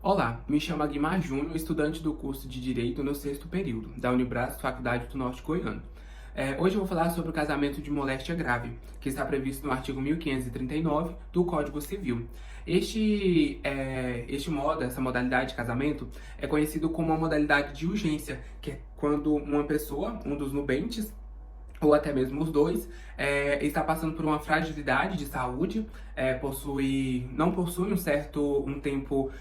Olá, me chamo Aguimar Júnior, estudante do curso de Direito no sexto período, da Unibras, Faculdade do Norte Goiano. Hoje eu vou falar sobre o casamento de moléstia grave, que está previsto no artigo 1539 do Código Civil. Este modo, essa modalidade de casamento, é conhecido como a modalidade de urgência, que é quando uma pessoa, um dos nubentes, ou até mesmo os dois, está passando por uma fragilidade de saúde, não possui um tempo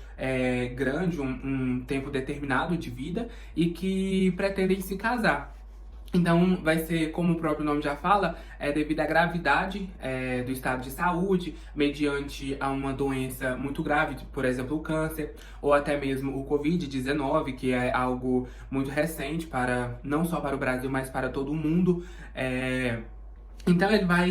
grande, um tempo determinado de vida e que pretendem se casar. Então, vai ser, como o próprio nome já fala, devido à gravidade do estado de saúde, mediante a uma doença muito grave, por exemplo, o câncer, ou até mesmo o Covid-19, que é algo muito recente, não só para o Brasil, mas para todo o mundo. Então ele vai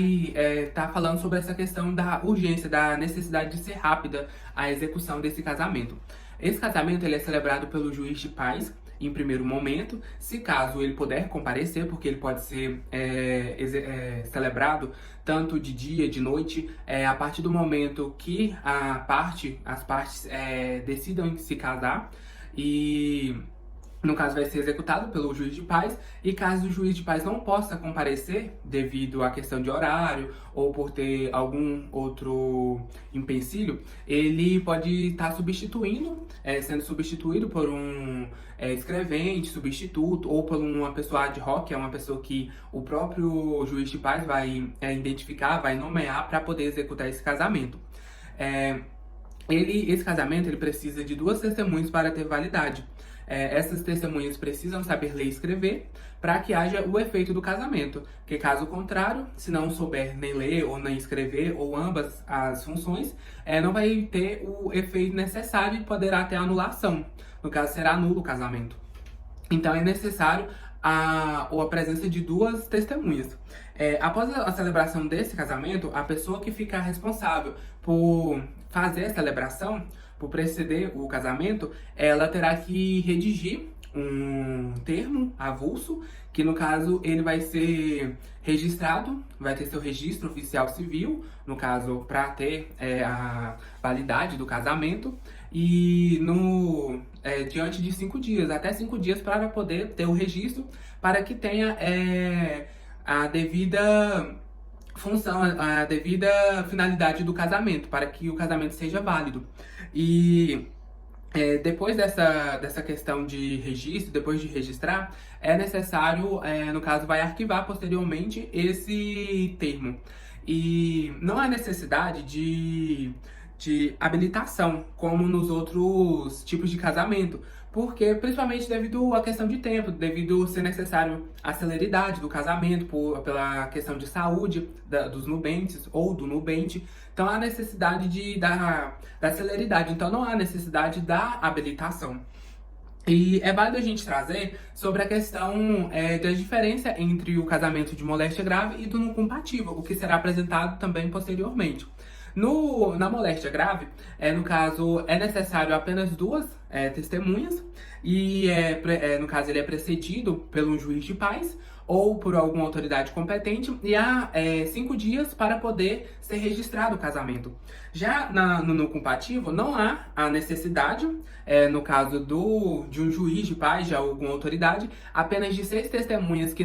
estar falando sobre essa questão da urgência, da necessidade de ser rápida a execução desse casamento. Esse casamento ele é celebrado pelo juiz de paz em primeiro momento, se caso ele puder comparecer, porque ele pode ser celebrado tanto de dia, de noite, a partir do momento que as partes decidam se casar. E no caso, vai ser executado pelo juiz de paz, e caso o juiz de paz não possa comparecer devido à questão de horário ou por ter algum outro empecilho, ele pode estar sendo substituído por um escrevente, substituto, ou por uma pessoa ad hoc, que é uma pessoa que o próprio juiz de paz vai identificar, vai nomear para poder executar esse casamento. É, esse casamento ele precisa de duas testemunhas para ter validade. Essas testemunhas precisam saber ler e escrever para que haja o efeito do casamento. Porque caso contrário, se não souber nem ler ou nem escrever, ou ambas as funções, não vai ter o efeito necessário e poderá ter anulação. No caso, será nulo o casamento. Então é necessário a presença de duas testemunhas. Após a celebração desse casamento, a pessoa que ficar responsável por fazer a celebração, por preceder o casamento, ela terá que redigir um termo avulso, que no caso ele vai ser registrado, vai ter seu registro oficial civil, no caso para ter a validade do casamento, e diante de 5 dias, até 5 dias para poder ter o registro, para que tenha a devida função, a devida finalidade do casamento, para que o casamento seja válido. E depois dessa questão de registro, depois de registrar, é necessário, no caso, vai arquivar posteriormente esse termo. E não há necessidade de habilitação, como nos outros tipos de casamento, porque principalmente devido à questão de tempo, devido ser necessário a celeridade do casamento, pela questão de saúde dos nubentes ou do nubente. Então há necessidade da celeridade, então não há necessidade da habilitação. E é válido a gente trazer sobre a questão da diferença entre o casamento de moléstia grave e do não compatível, o que será apresentado também posteriormente. Na moléstia grave, no caso, é necessário apenas duas testemunhas, e no caso ele é precedido pelo juiz de paz ou por alguma autoridade competente, e há 5 dias para poder ser registrado o casamento. Já no não compatível, não há a necessidade, no caso de um juiz de paz, de alguma autoridade, apenas de 6 testemunhas que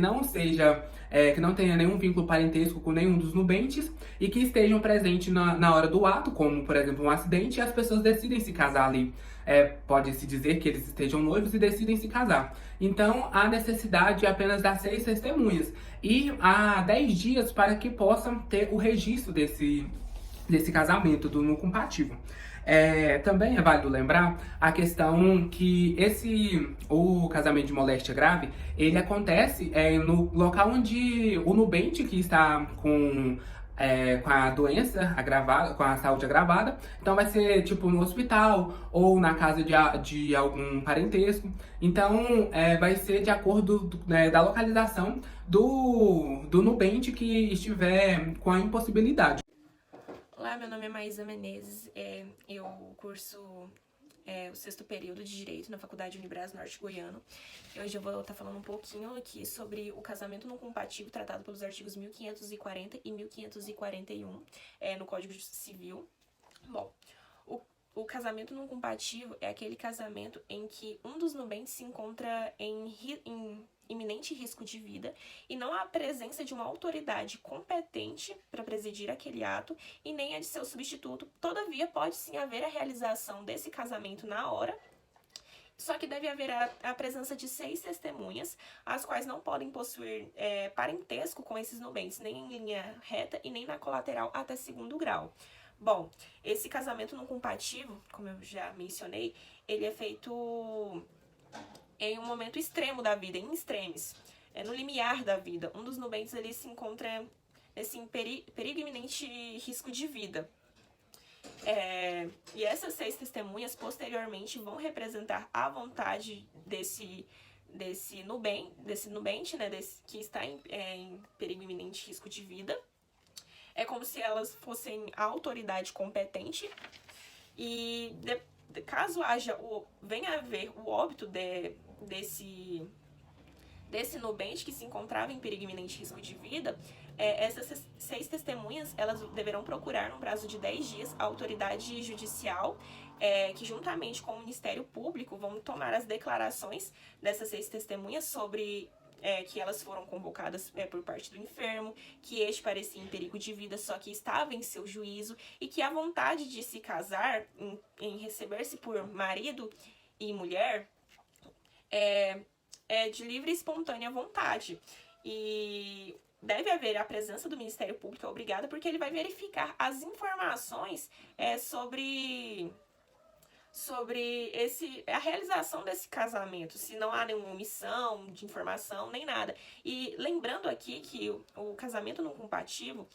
que não tenha nenhum vínculo parentesco com nenhum dos nubentes e que estejam presentes na hora do ato, como por exemplo um acidente, e as pessoas decidem se casar ali. Pode-se dizer que eles estejam noivos e decidem se casar. Então, há necessidade apenas das 6 testemunhas. E há 10 dias para que possam ter o registro desse casamento, do não compatível. Também é válido lembrar a questão que o casamento de moléstia grave, ele acontece no local onde o nubente que está com a doença agravada, com a saúde agravada, então vai ser tipo no hospital ou na casa de algum parentesco. Então vai ser de acordo da localização do nubente que estiver com a impossibilidade. Olá, meu nome é Maísa Menezes, eu curso o sexto período de Direito na Faculdade Unibras Norte Goiano. E hoje eu vou estar falando um pouquinho aqui sobre o casamento não compatível tratado pelos artigos 1540 e 1541 no Código Civil. Bom, o casamento não compatível é aquele casamento em que um dos nubentes se encontra em iminente risco de vida e não há presença de uma autoridade competente para presidir aquele ato e nem a de seu substituto. Todavia, pode sim haver a realização desse casamento na hora, só que deve haver a presença de 6 testemunhas, as quais não podem possuir parentesco com esses nubentes, nem em linha reta e nem na colateral até 2º grau. Bom, esse casamento não compatível, como eu já mencionei, ele é feito em um momento extremo da vida, em extremis, no limiar da vida. Um dos nubentes ele se encontra nesse perigo iminente risco de vida. E essas 6 testemunhas posteriormente vão representar a vontade desse nubente, né, que está em perigo iminente risco de vida. É como se elas fossem a autoridade competente e caso venha a haver o óbito desse nubente que se encontrava em perigo iminente risco de vida, essas 6 testemunhas elas deverão procurar, no prazo de 10 dias, a autoridade judicial, que juntamente com o Ministério Público vão tomar as declarações dessas 6 testemunhas sobre que elas foram convocadas por parte do enfermo, que este parecia em perigo de vida, só que estava em seu juízo, e que a vontade de se casar, em receber-se por marido e mulher, é de livre e espontânea vontade. E deve haver a presença do Ministério Público, obrigada, porque ele vai verificar as informações sobre a realização desse casamento, se não há nenhuma omissão de informação, nem nada. E lembrando aqui que o casamento não compatível,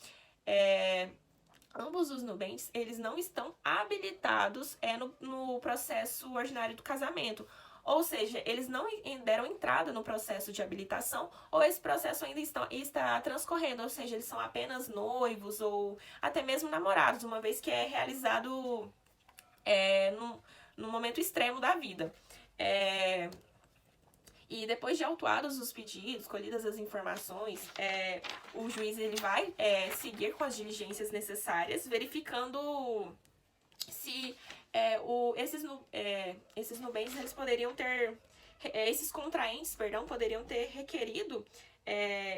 ambos os nubentes, eles não estão habilitados no processo ordinário do casamento. Ou seja, eles não deram entrada no processo de habilitação, ou esse processo ainda está transcorrendo, ou seja, eles são apenas noivos ou até mesmo namorados, uma vez que é realizado no momento extremo da vida. E depois de autuados os pedidos, colhidas as informações, o juiz ele vai seguir com as diligências necessárias, verificando se esses nubentes eles poderiam ter, esses contraentes, poderiam ter requerido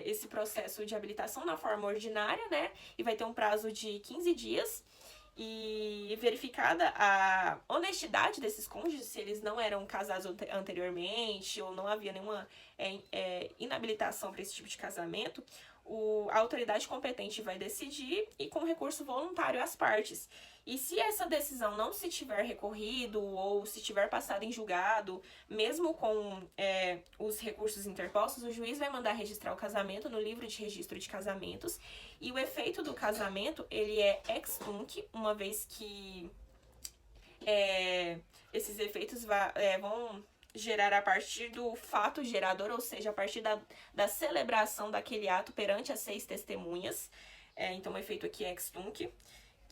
esse processo de habilitação na forma ordinária, né? E vai ter um prazo de 15 dias. E verificada a honestidade desses cônjuges, se eles não eram casados anteriormente ou não havia nenhuma inabilitação para esse tipo de casamento, a autoridade competente vai decidir e com recurso voluntário às partes. E se essa decisão não se tiver recorrido ou se tiver passado em julgado, mesmo com os recursos interpostos, o juiz vai mandar registrar o casamento no livro de registro de casamentos. E o efeito do casamento, ele é ex tunc, uma vez que esses efeitos vão gerar a partir do fato gerador, ou seja, a partir da celebração daquele ato perante as 6 testemunhas. Então, o efeito aqui é ex tunc,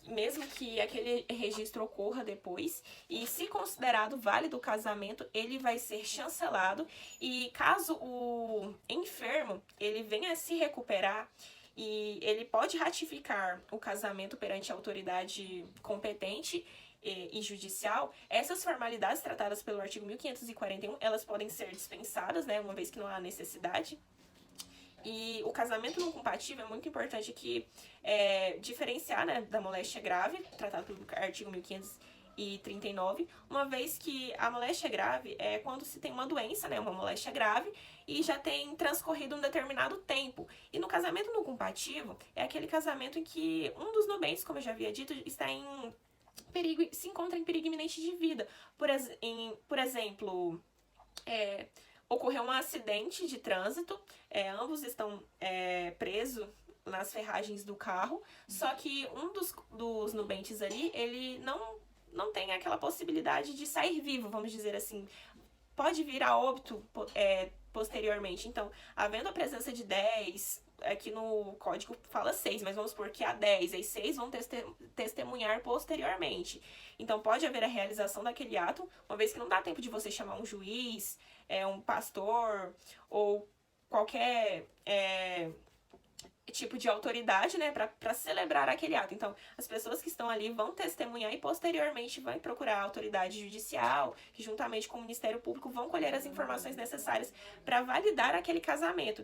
mesmo que aquele registro ocorra depois, e se considerado válido o casamento, ele vai ser chancelado, e caso o enfermo ele venha a se recuperar, e ele pode ratificar o casamento perante a autoridade competente e judicial, essas formalidades tratadas pelo artigo 1541, elas podem ser dispensadas, né, uma vez que não há necessidade. E o casamento não compatível é muito importante aqui diferenciar, né, da moléstia grave, tratado pelo artigo 1539, uma vez que a moléstia grave é quando se tem uma doença, né, uma moléstia grave, e já tem transcorrido um determinado tempo. E no casamento não compatível é aquele casamento em que um dos nubentes, como eu já havia dito, está em perigo, se encontra em perigo iminente de vida. Por exemplo, ocorreu um acidente de trânsito, ambos estão presos nas ferragens do carro, só que um dos nubentes ali, ele não tem aquela possibilidade de sair vivo, vamos dizer assim, pode vir a óbito posteriormente. Então, havendo a presença de 10, aqui no código fala 6, mas vamos supor que há 10, aí 6 vão testemunhar posteriormente. Então, pode haver a realização daquele ato, uma vez que não dá tempo de você chamar um juiz, um pastor, ou qualquer tipo de autoridade, né, para celebrar aquele ato. Então, as pessoas que estão ali vão testemunhar e posteriormente vai procurar a autoridade judicial, que juntamente com o Ministério Público vão colher as informações necessárias para validar aquele casamento.